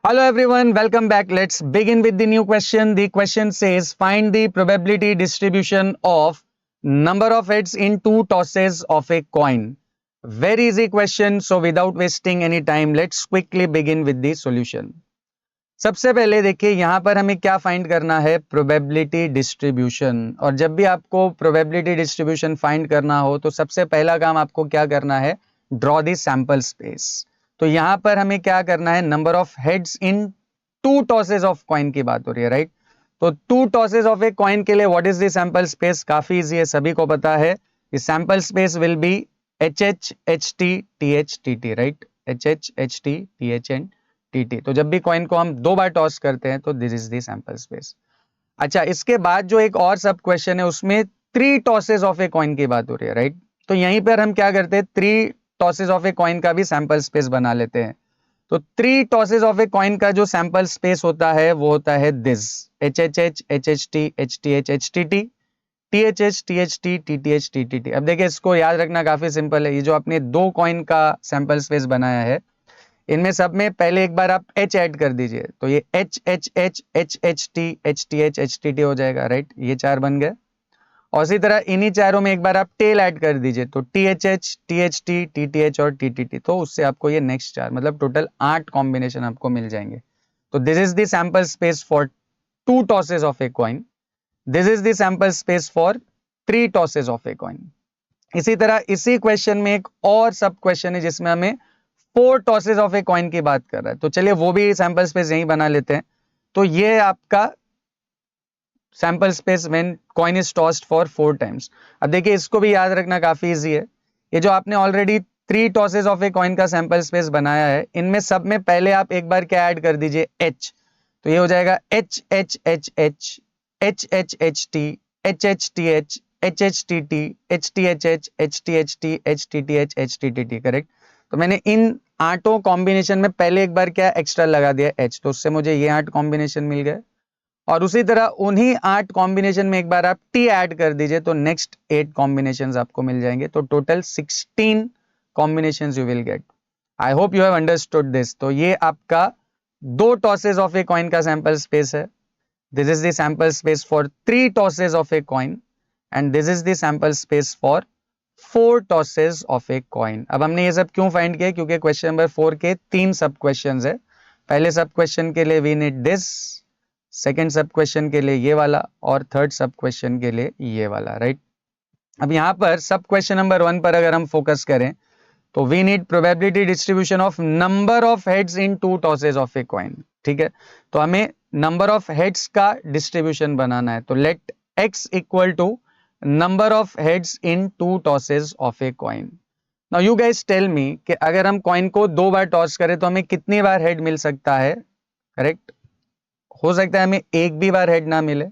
Hello everyone, welcome back. Let's begin with the new question. The question says find the probability distribution of number of heads in two tosses of a coin. Very easy question, so without wasting any time, let's quickly begin with the solution. सबसे पहले देखिए यहाँ पर हमें क्या find करना है, probability distribution. और जब भी आपको प्रोबेबिलिटी डिस्ट्रीब्यूशन फाइंड करना हो तो सबसे पहला काम आपको क्या करना है, ड्रॉ द सैंपल स्पेस। तो यहाँ पर हमें क्या करना है, number of heads in two tosses of coin की बात हो रही है, राइट। तो to tosses of a coin के लिए what is the sample space, काफी इजी है, सभी को पता है। Sample space will be H H H T T H T T, right, H H H T T H and T T. तो जब भी कॉइन को हम दो बार टॉस करते हैं तो this is the sample space. अच्छा, इसके बाद जो एक और सब क्वेश्चन है उसमें three tosses of a coin की बात हो रही है, राइट। तो यहीं पर हम क्या करते हैं, three tosses of a coin का भी सैंपल स्पेस बना लेते हैं। तो three tosses of a coin का जो सैंपल स्पेस होता है वो होता है this, H H H H H T H T H H T T T H H T H T T T H T T T. अब देखिए, इसको याद रखना काफी सिंपल है। ये जो आपने दो कॉइन का सैंपल स्पेस बनाया है, इनमें सब में पहले एक बार आप h ऐड कर दीजिए, तो ये h h h h h t h t h h t t हो जाएगा, राइट। ये चार बन गए। और इसी तरह इन्हीं चारों में एक बार आप टेल ऐड कर दीजिए, तो T H H T H T T T H और टी टी टी। तो उससे आपको ये नेक्स्ट चार, मतलब टोटल 8 कॉम्बिनेशन आपको मिल जाएंगे। तो this is the sample space for to tosses of a coin. This is the sample space for three tosses of a coin. इसी तरह इसी क्वेश्चन में एक और सब क्वेश्चन है जिसमें हमें four tosses of a coin की बात कर रहा है। तो चलिए वो भी सैंपल स्पेस यही बना लेते हैं। तो ये आपका sample space when coin is tossed for four times. अब देखिए, इसको भी याद रखना काफी इजी है। ये जो आपने already three tosses of a coin का सैंपल स्पेस बनाया है, इनमें सब में पहले आप एक बार क्या ऐड कर दीजिए, एच। तो ये हो जाएगा H H H H H H H T H H T H H H T T H T H H H T H T H T T H H T T T, correct. तो मैंने इन आठों combination में पहले एक बार क्या extra लगा दिया, H, तो उससे मुझे ये 8 कॉम्बिनेशन मिल गए। और उसी तरह उन्हीं 8 कॉम्बिनेशन में एक बार आप टी ऐड कर दीजिए, तो नेक्स्ट 8 कॉम्बिनेशंस आपको मिल जाएंगे। तो total 16 combinations you will get. I hope you have understood this. तो ये आपका दो टॉसेस ऑफ ए कॉइन का सैंपल स्पेस है। This is the sample space for three tosses of a coin and this is the sample space for four tosses of a coin. अब हमने ये सब क्यों फाइंड किया, क्योंकि क्वेश्चन नंबर 4 के 3 सब क्वेश्चन है। पहले सब क्वेश्चन के लिए वी नीड दिस, सेकेंड सब क्वेश्चन के लिए ये वाला, और थर्ड सब क्वेश्चन के लिए ये वाला, राइट। अब यहाँ पर सब क्वेश्चन नंबर 1 पर अगर हम फोकस करें तो we need probability distribution of number of heads in two tosses of a coin. ठीक है, तो हमें नंबर ऑफ हेड्स का डिस्ट्रीब्यूशन बनाना है। तो let x equal to number of heads in two tosses of a coin. Now you guys tell me कि अगर हम कॉइन को दो बार टॉस करें तो हमें कितनी बार हेड मिल सकता है, करेक्ट। हो सकता है हमें एक भी बार हेड ना मिले,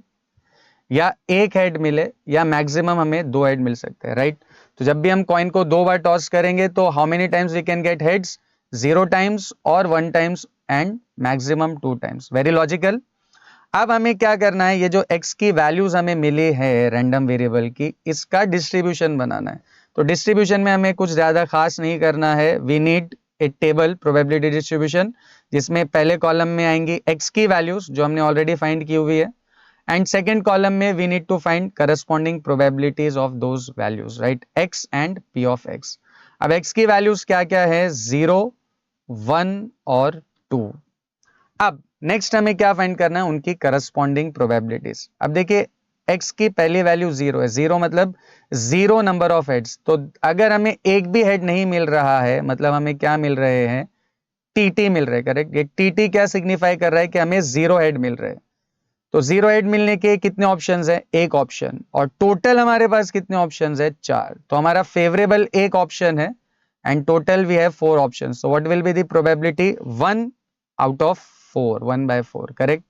या एक हेड मिले, या मैक्सिमम हमें दो हेड मिल सकते हैं, राइट। तो जब भी हम कॉइन को दो बार टॉस करेंगे तो how many times we can get heads, 0 times और 1 times and maximum 2 times. Very logical. अब हमें क्या करना है, ये जो x की वैल्यूज हमें मिली है रैंडम वेरिएबल की, इसका डिस्ट्रीब्यूशन बनाना है। तो डिस्ट्रीब्यूशन में हमें कुछ ज्यादा खास नहीं करना है। We need a table probability distribution, जिसमें पहले कॉलम में आएंगी x की वैल्यूज जो हमने ऑलरेडी फाइंड की हुई है, एंड सेकेंड कॉलम में we need to find corresponding probabilities of those values, right, x and p of x। अब x की वैल्यूज क्या क्या है, 0, 1 और 2। अब नेक्स्ट हमें क्या फाइंड करना है, उनकी करस्पॉन्डिंग प्रोबेबिलिटीज। अब देखिए, x की पहली वैल्यू 0 है, 0 मतलब 0 नंबर ऑफ हेड्स। तो अगर हमें एक भी हेड नहीं मिल रहा है, मतलब हमें क्या मिल रहे हैं, टीटी मिल रहे हैं, करेक्ट। ये टीटी क्या सिग्निफाई कर रहा है कि हमें 0 हेड मिल रहे हैं। तो 0 हेड मिलने के कितने ऑप्शंस है, एक ऑप्शन, और टोटल हमारे पास कितने ऑप्शंस है, 4। तो हमारा फेवरेबल एक ऑप्शन है and total we have 4 options. So what will be the probability, 1 out of 4, 1/4, correct.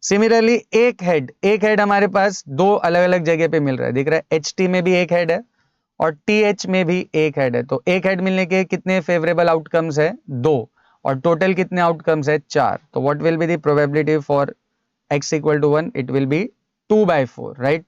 Similarly एक हेड हमारे पास दो अलग अलग जगह पे मिल रहा है, दिख रहा है, एच टी में भी एक हेड है और टी एच में भी एक हेड है। तो एक हेड मिलने के कितने फेवरेबल आउटकम्स है, 2, और टोटल कितने आउटकम्स है, 4। तो what will be the probability for x equal to 1, it will be 2/4, right।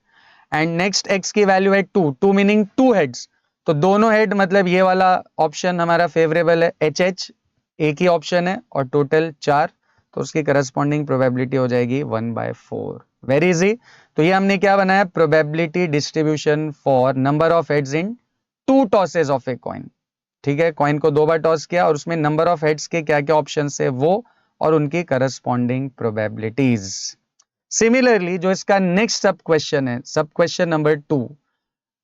and next x की वैल्यू है 2, 2 मीनिंग 2 हेड्स। तो दोनों हेड मतलब ये वाला ऑप्शन हमारा फेवरेबल है, एच एच एक ही ऑप्शन है और टोटल 4। तो उसकी करस्पॉन्डिंग प्रोबेबिलिटी हो जाएगी 1/4। Very easy. तो ये हमने क्या बनाया, probability distribution for number of heads in 2 tosses of a coin. ठीक है, कॉइन को 2 बार टॉस किया और उसमें नंबर ऑफ हेड्स के क्या क्या ऑप्शन है वो और उनकी करस्पॉन्डिंग प्रोबेबिलिटीज। सिमिलरली जो इसका नेक्स्ट सब क्वेश्चन है, sub question number 2,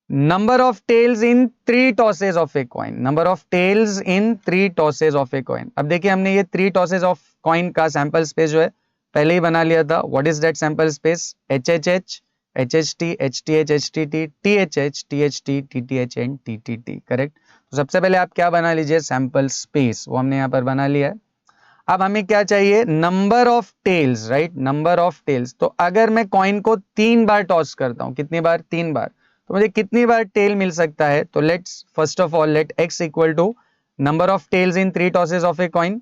number of tails in 3 tosses of a coin. Number of tails in 3 tosses of a coin. अब देखिए हमने ये 3 टॉसेस ऑफ कॉइन का सैंपल स्पेस जो है पहले ही बना लिया था। What is that sample space? HHH, HHT, HTH, HTT, THH, THT, TTH and TTT। Correct. तो सबसे पहले आप क्या बना लीजिए, सैंपल स्पेस, वो हमने यहाँ पर बना लिया है। अब हमें क्या चाहिए, number of tails, right, number of tails. तो अगर मैं कॉइन को 3 बार टॉस करता हूं, कितनी बार, 3 बार, तो मुझे कितनी बार टेल मिल सकता है? तो let's first of all let x equal to number of tails in 3 tosses of a coin.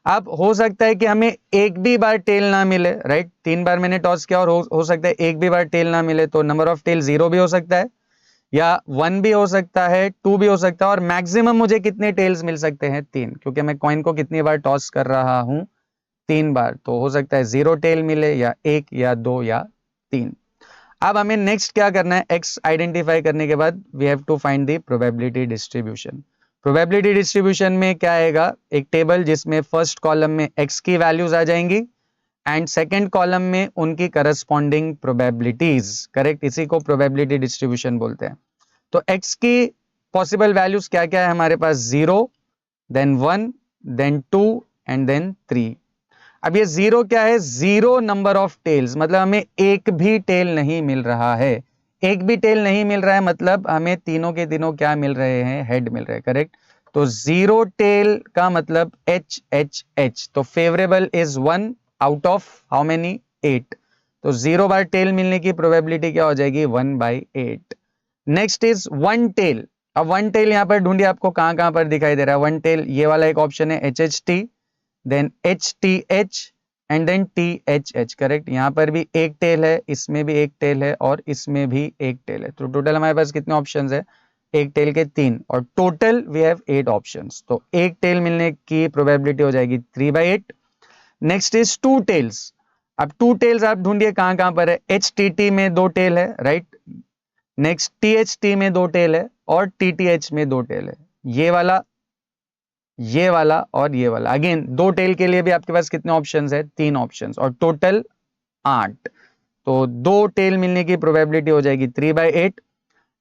अब हो सकता है कि हमें एक भी बार टेल ना मिले, राइट, 3 बार मैंने टॉस किया और हो सकता है एक भी बार टेल ना मिले, तो नंबर ऑफ टेल 0 भी हो सकता है या 1 भी हो सकता है, 2 भी हो सकता है, और मैक्सिमम मुझे कितने टेल्स मिल सकते हैं? 3, क्योंकि मैं कॉइन को कितनी बार टॉस कर रहा हूं? 3 बार। तो हो सकता है 0 टेल मिले या 1 या 2 या 3। अब हमें नेक्स्ट क्या करना है, x आइडेंटिफाई करने के बाद we have to find the probability distribution. Probability distribution में क्या आएगा, एक टेबल जिसमें फर्स्ट कॉलम में x की वैल्यूज आ जाएंगी एंड सेकंड कॉलम में उनकी करस्पॉन्डिंग प्रोबेबिलिटीज। करेक्ट, इसी को प्रोबेबिलिटी डिस्ट्रीब्यूशन बोलते हैं। तो x की पॉसिबल वैल्यूज क्या क्या है हमारे पास? 0, देन 1, देन 2 एंड देन 3। अब ये 0 क्या है? 0 नंबर ऑफ टेल्स, मतलब हमें एक भी टेल नहीं मिल रहा है। एक भी टेल नहीं मिल रहा है मतलब हमें तीनों के तीनों क्या मिल रहे हैं? हेड मिल रहे हैं। करेक्ट। तो 0 टेल का मतलब H H H, तो favourable is 1 out of how many? 8। तो 0 बार टेल मिलने की प्रोबेबिलिटी क्या हो जाएगी? 1/8। Next is 1 tail. अब 1 टेल यहां पर ढूंढिए, आपको कहां कहां पर दिखाई दे रहा है 1 टेल? ये वाला एक ऑप्शन है HHT, then HTH and then THH। Correct, यहां पर भी एक टेल है, इसमें भी एक टेल है और इसमें भी एक टेल है। तो टोटल हमारे पास कितने ऑप्शंस है? एक टेल के 3 और टोटल वी हैव 8 ऑप्शंस। तो एक टेल मिलने की प्रोबेबिलिटी हो जाएगी 3/8। Next is 2 tails. अब 2 टेल्स आप ढूंढिए कहां कहां पर है? HTT में 2 टेल है, राइट। नेक्स्ट THT में 2 टेल है और TTH में 2 टेल है। ये वाला और ये वाला। अगेन 2 टेल के लिए भी आपके पास कितने ऑप्शंस है? 3 ऑप्शंस और टोटल 8। तो 2 टेल मिलने की प्रोबेबिलिटी हो जाएगी 3/8।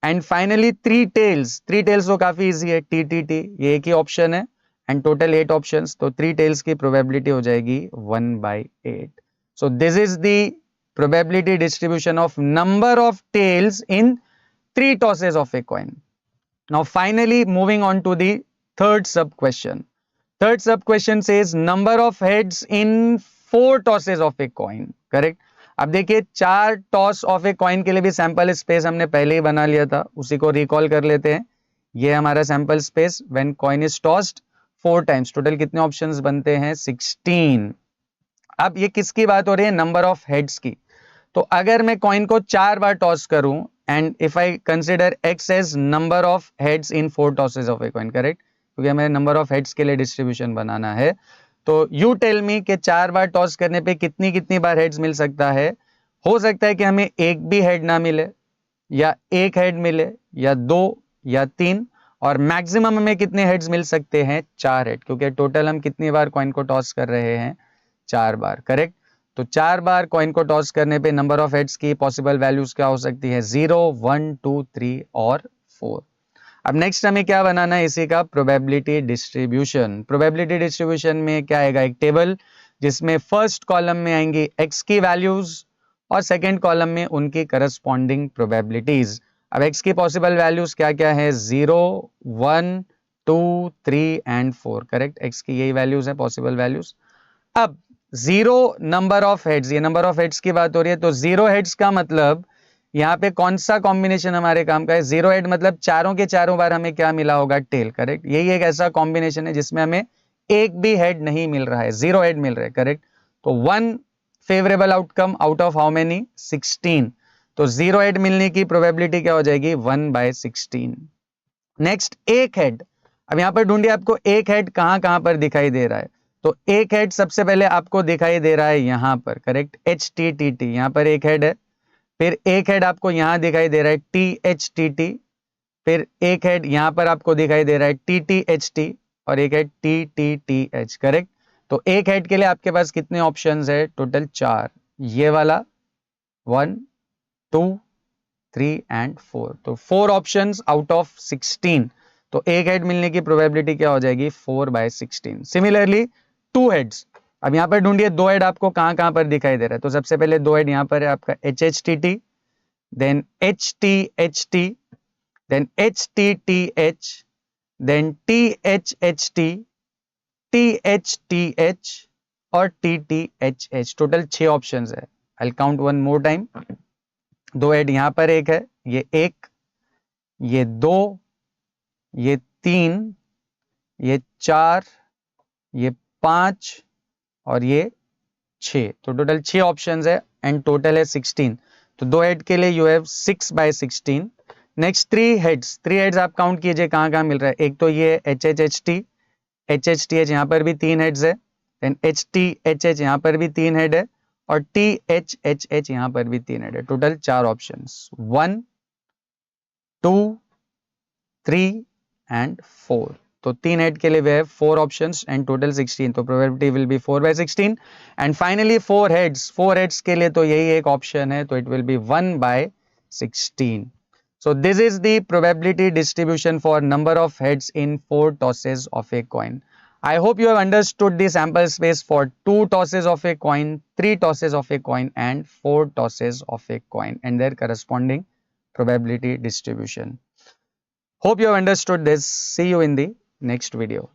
And finally 3 tales. 3 टेल्स तो काफी इजी है, TTT, ये एक ही ऑप्शन है एंड टोटल 8 ऑप्शंस। तो 3 टेल्स की प्रोबेबिलिटी हो जाएगी 1/8। So this is the probability distribution of number of tails in 3 tosses of a coin. Now finally moving on to the third sub question. Third sub question says number of heads in 4 tosses of a coin. Correct? अब देखिए 4 toss of a coin के लिए भी sample space हमने पहले ही बना लिया था, उसी को रिकॉल कर लेते हैं। ये हमारा sample space when coin is tossed 4 times. Total कितने ऑप्शंस बनते हैं? 16। अब ये किसकी बात हो रही है? नंबर ऑफ हेड्स की। तो अगर मैं कॉइन को 4 बार टॉस करूं and if I consider x as number of heads in 4 tosses of a coin, correct, क्योंकि हमें नंबर ऑफ हेड्स के लिए डिस्ट्रीब्यूशन बनाना है। तो यू टेल मी कि 4 बार टॉस करने पे कितनी कितनी बार हेड्स मिल सकता है? हो सकता है कि हमें एक भी हेड ना मिले या एक हेड मिले या 2 या 3, और मैक्सिमम हमें कितने हेड्स मिल सकते हैं? 4 हेड, क्योंकि टोटल हम कितनी बार कॉइन को टॉस कर रहे हैं? 4 बार। करेक्ट। तो 4 बार कॉइन को टॉस करने पे नंबर ऑफ हेड्स की पॉसिबल वैल्यूज क्या हो सकती है? 0, 1, 2, 3 और 4। अब नेक्स्ट हमें क्या बनाना है? इसी का प्रोबेबिलिटी डिस्ट्रीब्यूशन। प्रोबेबिलिटी डिस्ट्रीब्यूशन में क्या आएगा? एक टेबल जिसमें फर्स्ट कॉलम में आएंगी x की वैल्यूज और सेकेंड कॉलम में उनकी करस्पॉन्डिंग प्रोबेबिलिटीज। अब x की पॉसिबल वैल्यूज क्या क्या है? 0, 1, 2, 3 एंड 4। करेक्ट, x की यही वैल्यूज है, पॉसिबल वैल्यूज। अब 0 नंबर ऑफ हेड्स, ये नंबर ऑफ हेड्स की बात हो रही है, तो 0 हेड्स का मतलब यहाँ पे कौन सा कॉम्बिनेशन हमारे काम का है? 0 हेड मतलब चारों के चारों बार हमें क्या मिला होगा? टेल। करेक्ट, यही एक ऐसा कॉम्बिनेशन है जिसमें हमें एक भी हेड नहीं मिल रहा है, 0 हेड मिल रहा है। करेक्ट, तो 1 favourable outcome out of how many? 16। तो 0 हेड मिलने की प्रोबेबिलिटी क्या हो जाएगी? 1/16। नेक्स्ट एक हेड। अब यहां पर ढूंढिए आपको एक हेड कहां कहां पर दिखाई दे रहा है। तो एक हेड सबसे पहले आपको दिखाई दे रहा है यहाँ पर, correct, H T T T, यहाँ पर एक हेड है। फिर एक हेड आपको यहाँ दिखाई दे रहा है टी एच टी टी। फिर एक हेड यहाँ पर आपको दिखाई दे रहा है टी टी एच टी, और एक head T T T H, correct. तो एक हेड के लिए आपके पास कितने ऑप्शंस है? टोटल 4। ये वाला 1 2 3 एंड 4, तो 4 ऑप्शंस आउट ऑफ 16। तो एक हेड मिलने की प्रोबेबिलिटी क्या हो जाएगी? 4/16। सिमिलरली 2 हेड्स, अब यहां पर ढूंढिए 2 हेड आपको कहां कहां पर दिखाई दे रहा है। तो सबसे पहले 2 हेड यहां पर है आपका H H T T, then H T H T, then H T T H, then T H H T, T H T H, और T T H H. Total 6 options है। I count one more time. 2 head यहां पर एक है, ये 1, ये 2, ये 3, ये 4, ये 5, और ये 6। तो टोटल 6 ऑप्शंस है एंड टोटल है 16। तो 2 हेड के लिए you have 6/16। Next 3 heads, 3 heads आप काउंट कीजिए कहां कहां मिल रहा है। एक तो ये H H H T, H H T H, यहाँ पर भी 3 हेड्स है। Then H T H H, यहाँ पर भी 3 हेड है, और टी एच एच एच, यहाँ पर भी 3 हेड है। Total 4 options, 1 2 3 and 4। तो 3 हेड के लिए वे हैव 4 ऑप्शंस एंड टोटल 16। तो probability will be 4/16। And finally 4 heads के लिए तो यही एक ऑप्शन है, तो it will be 1/16। So this is the probability distribution for number of heads in 4 tosses of a coin. I hope you have understood the sample space for 2 tosses of a coin, 3 tosses of a coin, and 4 tosses of a coin and their corresponding probability distribution. Hope you have understood this. See you in the next video.